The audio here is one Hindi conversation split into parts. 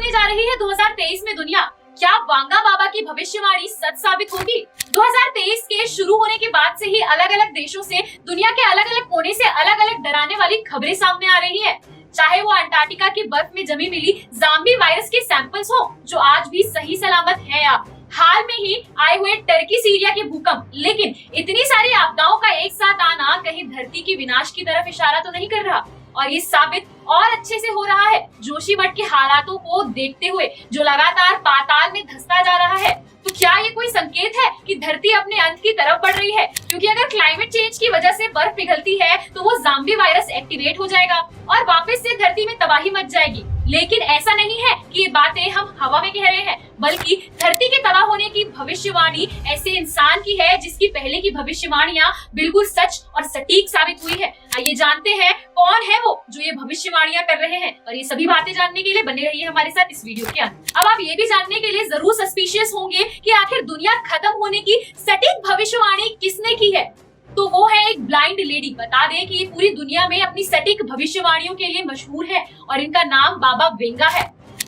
होने जा रही है 2023 में दुनिया। क्या वांगा बाबा की भविष्यवाणी सच साबित होगी? 2023 के शुरू होने के बाद से ही अलग अलग देशों से, दुनिया के अलग अलग कोने से अलग अलग डराने वाली खबरें सामने आ रही है। चाहे वो अंटार्कटिका की बर्फ में जमी मिली ज़ॉम्बी वायरस के सैंपल्स हो जो आज भी सही सलामत है, या हाल में ही आए हुए टर्की सीरिया के भूकंप। लेकिन इतनी सारी आपदाओं का एक साथ आना कहीं धरती की विनाश की तरफ इशारा तो नहीं कर रहा? और ये साबित और अच्छे से हो रहा है जोशीमठ के हालातों को देखते हुए, जो लगातार पाताल में धंसता जा रहा है। तो क्या ये कोई संकेत है कि धरती अपने अंत की तरफ बढ़ रही है? क्योंकि अगर क्लाइमेट चेंज की वजह से बर्फ पिघलती है तो वो ज़ॉम्बी वायरस एक्टिवेट हो जाएगा और वापस से धरती में तबाही मच जाएगी। लेकिन ऐसा नहीं है कि ये बातें हम हवा में कह रहे हैं, बल्कि धरती के तबाह होने की भविष्यवाणी ऐसे इंसान की है जिसकी पहले की भविष्यवाणियां बिल्कुल सच और सटीक साबित हुई है। आइए जानते हैं कौन है वो जो ये भविष्यवाणियां कर रहे हैं, और ये सभी बातें जानने के लिए बने रहिए हमारे साथ इस वीडियो के अंत। अब आप ये भी जानने के लिए जरूर सस्पिशियस होंगे कि आखिर दुनिया खत्म होने की सटीक भविष्यवाणी किसने की है। तो वो है एक ब्लाइंड लेडी। बता दें कि ये पूरी दुनिया में अपनी सटीक भविष्यवाणियों के लिए मशहूर है और इनका नाम बाबा वेंगा है।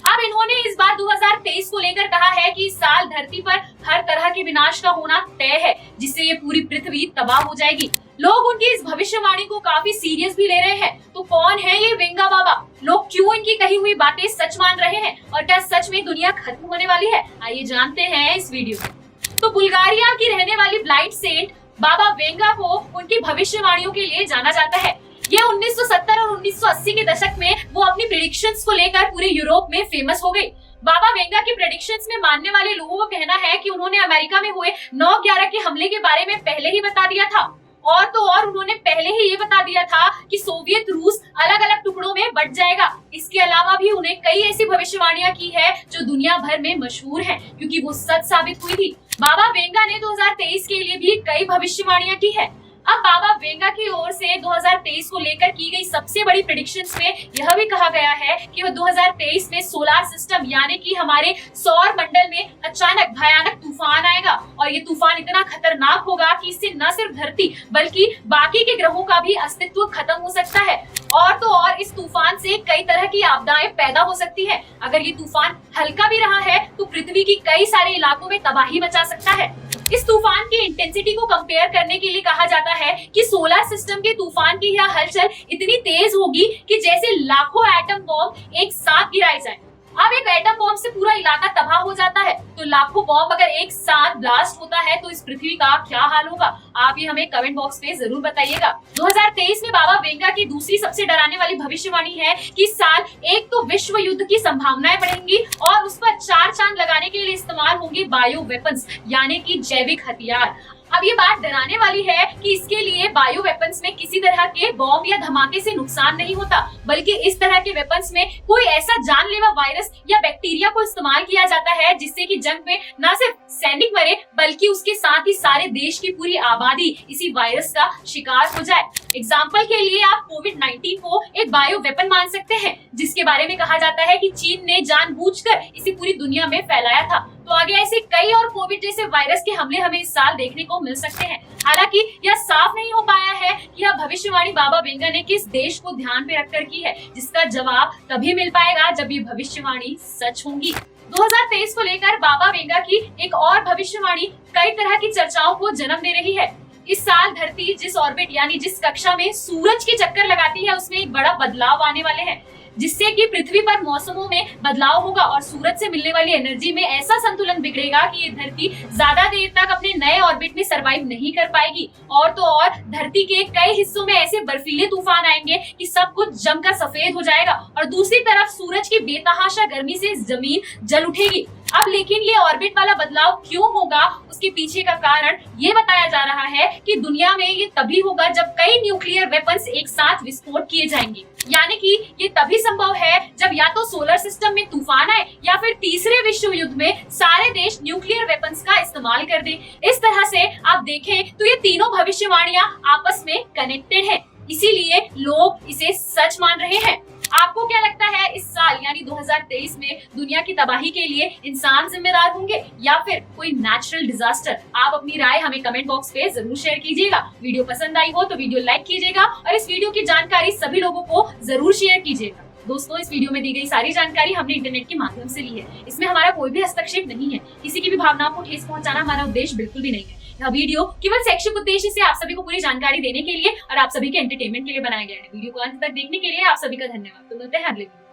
अब इन्होंने इस बार 2023 को लेकर कहा है कि इस साल धरती पर हर तरह के विनाश का होना तय है, जिससे ये पूरी पृथ्वी तबाह हो जाएगी। लोग उनकी इस भविष्यवाणी को काफी सीरियस भी ले रहे हैं। तो कौन है ये वेंगा बाबा? लोग क्यों इनकी कही हुई बातें सच मान रहे हैं, और क्या सच में दुनिया खत्म होने वाली है? आइए जानते हैं इस वीडियो में। तो बुल्गारिया की रहने वाली ब्लाइंड सेंट बाबा वेंगा को उनकी भविष्यवाणियों के लिए जाना जाता है। ये 1970 और 1980 के दशक में वो अपनी प्रेडिक्शंस को लेकर पूरे यूरोप में फेमस हो गई। बाबा वेंगा की प्रेडिक्शंस में मानने वाले लोगों का कहना है कि उन्होंने अमेरिका में हुए 9/11 के हमले के बारे में पहले ही बता दिया था, और तो और उन्होंने पहले ही ये बता दिया था कि सोवियत रूस अलग अलग टुकड़ों में बंट जाएगा। इसके अलावा भी उन्हें कई ऐसी भविष्यवाणियां की है जो दुनिया भर में मशहूर हैं, क्योंकि वो सच साबित हुई थी। बाबा वेंगा ने 2023 के लिए भी कई भविष्यवाणियां की है। अब बाबा वेंगा की ओर से 2023 को लेकर की गई सबसे बड़ी प्रेडिक्शंस में यह भी कहा गया है कि वो 2023 में सोलर सिस्टम यानी कि हमारे सौर मंडल में अचानक भयानक तूफान आएगा, और ये तूफान इतना खतरनाक होगा कि इससे न सिर्फ धरती बल्कि बाकी के ग्रहों का भी अस्तित्व खत्म हो सकता है। और तो और इस तूफान से कई तरह की आपदाएं पैदा हो सकती है। अगर ये तूफान हल्का भी रहा है तो पृथ्वी की कई सारे इलाकों में तबाही मचा सकता है। इस तूफान की इंटेंसिटी को कंपेयर करने के लिए कहा जाता है कि सोलर सिस्टम के तूफान की यह हलचल इतनी तेज होगी कि जैसे लाखों एटम बॉम्ब एक साथ गिराए जाएं। अब एक एटम बॉम्ब से पूरा इलाका तबाह हो जाता है, तो लाखों बॉम्ब अगर एक साथ ब्लास्ट होता है तो इस पृथ्वी का क्या हाल होगा? आप ये हमें कमेंट बॉक्स में जरूर बताइएगा। 2023 में बाबा वेंगा की दूसरी सबसे डराने वाली भविष्यवाणी है कि इस साल एक तो विश्व युद्ध की संभावनाएं बढ़ेंगी, और उस पर 4 चांद लगाने के लिए इस्तेमाल होंगे बायो वेपन्स यानी कि जैविक हथियार। अब ये बात डराने वाली है कि इसके लिए बायो वेपन्स में किसी तरह के बॉम्ब या धमाके से नुकसान नहीं होता, बल्कि इस तरह के वेपन्स में कोई ऐसा जानलेवा वायरस या बैक्टीरिया को इस्तेमाल किया जाता है जिससे कि जंग में न सिर्फ सैनिक मरे बल्कि उसके साथ ही सारे देश की पूरी आबादी इसी वायरस का शिकार हो जाए। एग्जाम्पल के लिए आप कोविड-19 को एक बायो वेपन मान सकते हैं, जिसके बारे में कहा जाता है कि चीन ने जानबूझकर इसे पूरी दुनिया में फैलाया था। तो आगे ऐसे कई और कोविड जैसे वायरस के हमले हमें इस साल देखने को मिल सकते हैं। हालांकि यह साफ नहीं हो पाया है कि यह भविष्यवाणी बाबा वेंगा ने किस देश को ध्यान में रखकर की है, जिसका जवाब तभी मिल पाएगा जब ये भविष्यवाणी सच होंगी। 2023 को लेकर बाबा वेंगा की एक और भविष्यवाणी कई तरह की चर्चाओं को जन्म दे रही है। इस साल धरती जिस ऑर्बिट यानी जिस कक्षा में सूरज के चक्कर लगाती है उसमें एक बड़ा बदलाव आने वाले हैं, जिससे कि पृथ्वी पर मौसमों में बदलाव होगा और सूरज से मिलने वाली एनर्जी में ऐसा संतुलन बिगड़ेगा कि ये धरती ज्यादा देर तक अपने नए ऑर्बिट में सरवाइव नहीं कर पाएगी। और तो और धरती के कई हिस्सों में ऐसे बर्फीले तूफान आएंगे कि सब कुछ जमकर सफेद हो जाएगा, और दूसरी तरफ सूरज की बेतहाशा गर्मी से जमीन जल उठेगी। अब लेकिन ये ऑर्बिट वाला बदलाव क्यों होगा, उसके पीछे का कारण ये बताया जा रहा है कि दुनिया में ये तभी होगा जब कई न्यूक्लियर वेपन्स एक साथ विस्फोट किए जाएंगे। यानी कि ये तभी संभव है जब या तो सोलर सिस्टम में तूफान आए या फिर तीसरे विश्व युद्ध में सारे देश न्यूक्लियर वेपन्स का इस्तेमाल कर दें। इस तरह से आप देखें तो ये तीनों भविष्यवाणियां आपस में कनेक्टेड हैं, इसीलिए लोग इसे सच मान रहे हैं। आपको क्या लगता है इस साल यानी 2023 में दुनिया की तबाही के लिए इंसान जिम्मेदार होंगे या फिर कोई नेचुरल डिजास्टर? आप अपनी राय हमें कमेंट बॉक्स पे जरूर शेयर कीजिएगा। वीडियो पसंद आई हो तो वीडियो लाइक कीजिएगा और इस वीडियो की जानकारी सभी लोगों को जरूर शेयर कीजिएगा। दोस्तों, इस वीडियो में दी गई सारी जानकारी हमने इंटरनेट के माध्यम से ली है। इसमें हमारा कोई भी हस्तक्षेप नहीं है। किसी की भी भावनाओं को ठेस पहुंचाना हमारा उद्देश्य बिल्कुल भी नहीं है। यह वीडियो केवल शैक्षिक उद्देश्य से आप सभी को पूरी जानकारी देने के लिए और आप सभी के एंटरटेनमेंट के लिए बनाया गया है। वीडियो को अंत तक देखने के लिए आप सभी का धन्यवाद। तो मिलते हैं अगले वीडियो।